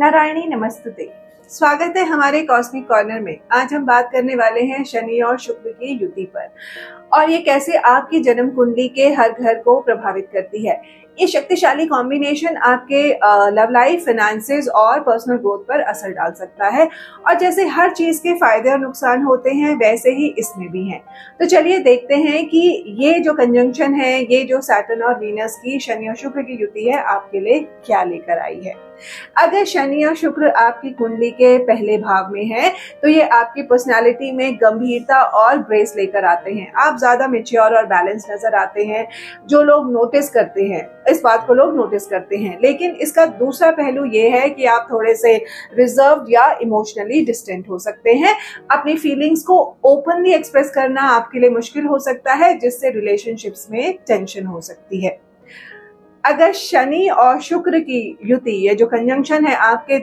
नारायणी नमस्ते। स्वागत है हमारे कॉस्मिक कॉर्नर में। आज हम बात करने वाले हैं शनि और शुक्र की युति पर और ये कैसे आपकी जन्म कुंडली के हर घर को प्रभावित करती है। ये शक्तिशाली कॉम्बिनेशन आपके लव लाइफ, फाइनेंसेस और पर्सनल ग्रोथ पर असर डाल सकता है और जैसे हर चीज के फायदे और नुकसान होते हैं वैसे ही इसमें भी हैं। तो चलिए देखते हैं कि ये जो कंजंक्शन है, ये जो सैटर्न और वीनस की शनि और शुक्र की युति है आपके लिए क्या लेकर आई है। अगर शनि और शुक्र आपकी कुंडली के पहले भाव में है तो ये आपकी पर्सनालिटी में गंभीरता और ग्रेस लेकर आते हैं। आप ज्यादा मैच्योर और बैलेंस नजर आते हैं। जो लोग नोटिस करते हैं, इस बात को लोग नोटिस करते हैं, लेकिन इसका दूसरा पहलू ये है कि आप थोड़े से रिजर्व्ड या इमोशनली डिस्टेंट हो सकते हैं। अपनी फीलिंग्स को ओपनली एक्सप्रेस करना आपके लिए मुश्किल हो सकता है, जिससे रिलेशनशिप्स में टेंशन हो सकती है। अगर शनि और शुक्र की युति, ये जो कंजंक्शन है, आपके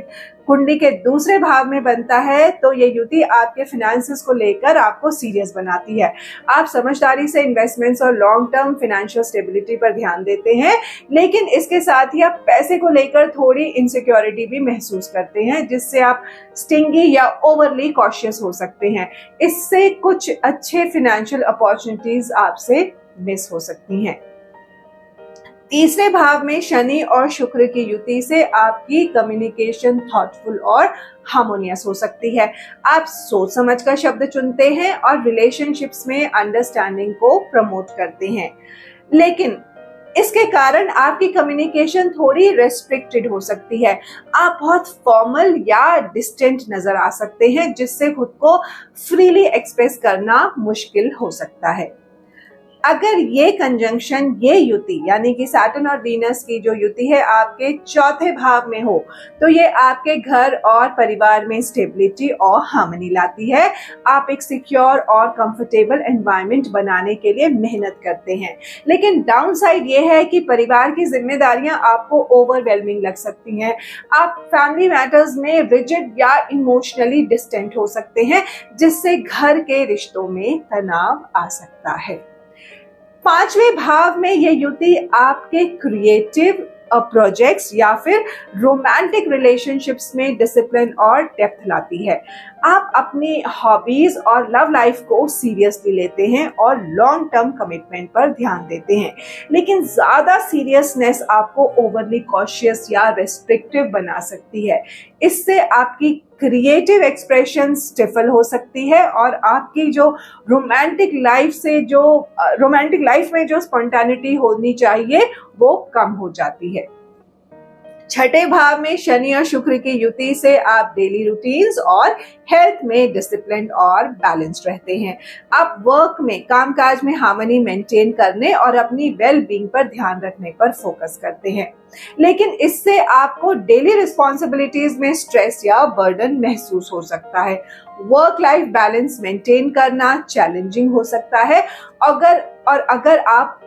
कुंडली के दूसरे भाव में बनता है तो ये युति आपके फाइनेंसेस को लेकर आपको सीरियस बनाती है। आप समझदारी से इन्वेस्टमेंट्स और लॉन्ग टर्म फाइनेंशियल स्टेबिलिटी पर ध्यान देते हैं, लेकिन इसके साथ ही आप पैसे को लेकर थोड़ी इनसिक्योरिटी भी महसूस करते हैं, जिससे आप स्टिंगी या ओवरली कॉशियस हो सकते हैं। इससे कुछ अच्छे फाइनेंशियल अपॉर्चुनिटीज आपसे मिस हो सकती हैं। तीसरे भाव में शनि और शुक्र की युति से आपकी कम्युनिकेशन थॉटफुल और हार्मोनियस हो सकती है। आप सोच समझ कर शब्द चुनते हैं और रिलेशनशिप्स में अंडरस्टैंडिंग को प्रमोट करते हैं, लेकिन इसके कारण आपकी कम्युनिकेशन थोड़ी रेस्ट्रिक्टेड हो सकती है। आप बहुत फॉर्मल या डिस्टेंट नजर आ सकते हैं, जिससे खुद को फ्रीली एक्सप्रेस करना मुश्किल हो सकता है। अगर ये कंजंक्शन, ये युति यानी कि सैटर्न और वीनस की जो युति है आपके चौथे भाव में हो तो ये आपके घर और परिवार में स्टेबिलिटी और हार्मनी लाती है। आप एक सिक्योर और कंफर्टेबल एनवायरनमेंट बनाने के लिए मेहनत करते हैं, लेकिन डाउन साइड ये है कि परिवार की जिम्मेदारियां आपको ओवरवेलमिंग लग सकती हैं। आप फैमिली मैटर्स में रिजिड या इमोशनली डिस्टेंट हो सकते हैं, जिससे घर के रिश्तों में तनाव आ सकता है। पांचवें भाव में यह युति आपके क्रिएटिव प्रोजेक्ट्स या फिर रोमांटिक रिलेशनशिप्स में डिसिप्लिन और डेप्थ लाती है। आप अपनी हॉबीज और लव लाइफ को सीरियसली लेते हैं और लॉन्ग टर्म कमिटमेंट पर ध्यान देते हैं, लेकिन ज्यादा सीरियसनेस आपको ओवरली कॉशियस या रेस्ट्रिक्टिव बना सकती है। इससे आपकी क्रिएटिव एक्सप्रेशन स्टिफल हो सकती है और आपकी जो रोमांटिक लाइफ में जो स्पॉन्टेनिटी होनी चाहिए वो कम हो जाती है। छठे भाव में शनि और शुक्र की युति से आप डेली रूटीन्स और हेल्थ में डिसिप्लिन और बैलेंस्ड रहते हैं। आप वर्क में, कामकाज में हार्मनी मेंटेन करने और अपनी वेल बीइंग पर ध्यान रखने पर फोकस करते हैं, लेकिन इससे आपको डेली रिस्पॉन्सिबिलिटीज में स्ट्रेस या बर्डन महसूस हो सकता है। वर्क लाइफ बैलेंस मेंटेन करना चैलेंजिंग हो सकता है अगर आप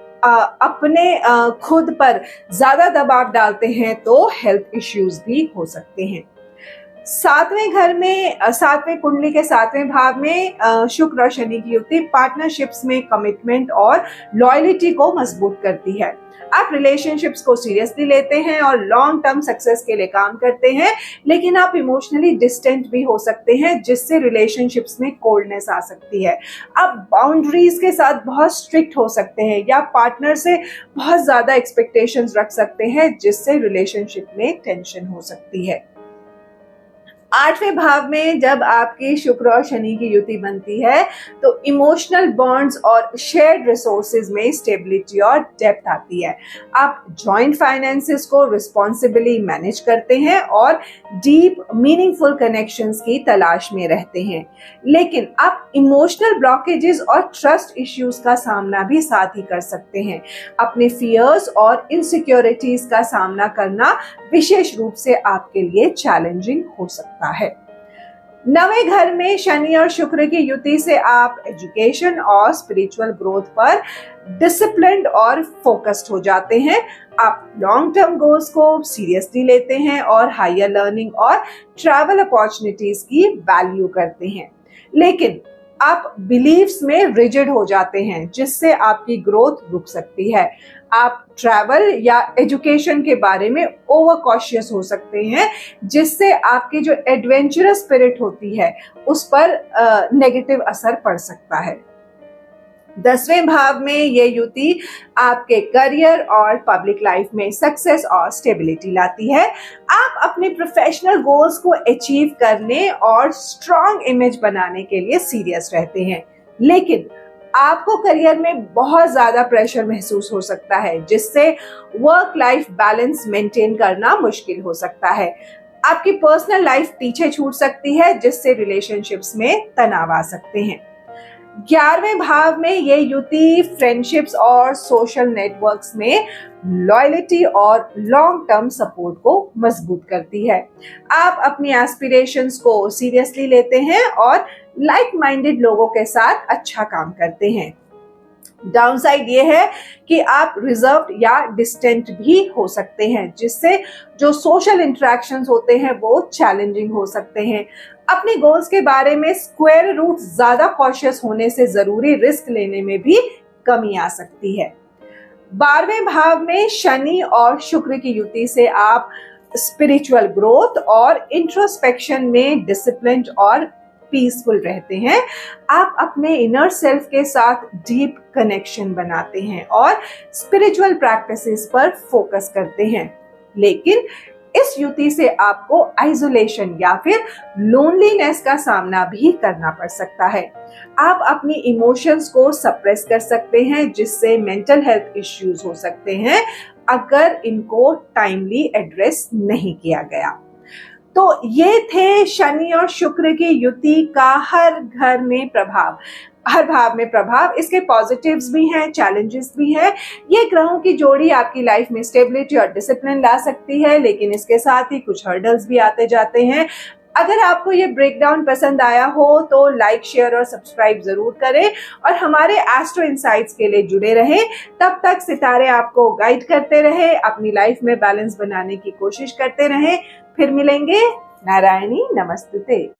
अपने खुद पर ज्यादा दबाव डालते हैं तो हेल्थ इश्यूज भी हो सकते हैं। सातवें कुंडली के सातवें भाव में शुक्र और शनि की युति पार्टनरशिप्स में कमिटमेंट और लॉयल्टी को मजबूत करती है। आप रिलेशनशिप्स को सीरियसली लेते हैं और लॉन्ग टर्म सक्सेस के लिए काम करते हैं, लेकिन आप इमोशनली डिस्टेंट भी हो सकते हैं, जिससे रिलेशनशिप्स में कोल्डनेस आ सकती है। आप बाउंड्रीज के साथ बहुत स्ट्रिक्ट हो सकते हैं या पार्टनर से बहुत ज्यादा एक्सपेक्टेशंस रख सकते हैं, जिससे रिलेशनशिप में टेंशन हो सकती है। आठवें भाव में जब आपकी शुक्र और शनि की युति बनती है तो इमोशनल बॉन्ड्स और शेयर्ड रिसोर्सेज में स्टेबिलिटी और डेप्थ आती है। आप जॉइंट फाइनेंसेस को रिस्पॉन्सिबली मैनेज करते हैं और डीप मीनिंगफुल कनेक्शंस की तलाश में रहते हैं, लेकिन आप इमोशनल ब्लॉकेजेस और ट्रस्ट इश्यूज का सामना भी साथ ही कर सकते हैं। अपने फियर्स और इनसिक्योरिटीज का सामना करना विशेष रूप से आपके लिए चैलेंजिंग हो सकता है। नवे घर में शनि और शुक्र की युति से आप एजुकेशन और स्पिरिचुअल ग्रोथ पर डिसिप्लिन्ड और फोकस्ड हो जाते हैं। आप लॉन्ग टर्म गोल्स को सीरियसली लेते हैं और हायर लर्निंग और ट्रैवल अपॉर्चुनिटीज की वैल्यू करते हैं, लेकिन आप बिलीव्स में रिजिड हो जाते हैं, जिससे आपकी ग्रोथ रुक सकती है। आप ट्रैवल या एजुकेशन के बारे में ओवर कॉशियस हो सकते हैं, जिससे आपकी जो एडवेंचरस स्पिरिट होती है उस पर नेगेटिव असर पड़ सकता है। 10वें भाव में ये युति आपके करियर और पब्लिक लाइफ में सक्सेस और स्टेबिलिटी लाती है। आप अपने प्रोफेशनल गोल्स को अचीव करने और स्ट्रॉन्ग इमेज बनाने के लिए सीरियस रहते हैं, लेकिन आपको करियर में बहुत ज्यादा प्रेशर महसूस हो सकता है, जिससे वर्क लाइफ बैलेंस मेंटेन करना मुश्किल हो सकता है। आपकी पर्सनल लाइफ पीछे छूट सकती है, जिससे रिलेशनशिप्स में तनाव आ सकते हैं। 11वें भाव में ये युति फ्रेंडशिप्स और सोशल नेटवर्क्स में लॉयल्टी और लॉन्ग टर्म सपोर्ट को मजबूत करती है। आप अपनी एस्पिरेशंस को सीरियसली लेते हैं और लाइक माइंडेड लोगों के साथ अच्छा काम करते हैं। डाउनसाइड ये है कि आप रिजर्व्ड या डिस्टेंट भी हो सकते हैं, जिससे जो सोशल इंटरेक्शंस होते हैं वो चैलेंजिंग हो सकते हैं। अपने गोल्स के बारे में स्क्वायर रूट ज्यादा कॉशियस होने से जरूरी रिस्क लेने में भी कमी आ सकती है। 12वें भाव में शनि और शुक्र की युति से आप स्पिरिचुअल ग्रोथ और इंट्रोस्पेक्शन में डिसिप्लिन्ड और पीसफुल रहते हैं। आप अपने इनर सेल्फ के साथ डीप कनेक्शन बनाते हैं और स्पिरिचुअल प्रैक्टिसेस पर फोकस करते हैं, लेकिन इस युति से आपको आइसोलेशन या फिर लोनलीनेस का सामना भी करना पड़ सकता है। आप अपनी इमोशंस को सप्रेस कर सकते हैं, जिससे मेंटल हेल्थ इश्यूज हो सकते हैं अगर इनको टाइमली एड्रेस नहीं किया गया। तो ये थे शनि और शुक्र की युति का हर भाव में प्रभाव। इसके पॉजिटिव्स भी हैं, चैलेंजेस भी हैं। ये ग्रहों की जोड़ी आपकी लाइफ में स्टेबिलिटी और डिसिप्लिन ला सकती है, लेकिन इसके साथ ही कुछ हर्डल्स भी आते जाते हैं। अगर आपको ये ब्रेकडाउन पसंद आया हो तो लाइक, शेयर और सब्सक्राइब जरूर करें और हमारे एस्ट्रो इनसाइट्स के लिए जुड़े रहें। तब तक सितारे आपको गाइड करते रहे, अपनी लाइफ में बैलेंस बनाने की कोशिश करते रहें। फिर मिलेंगे। नारायणी नमस्तुते।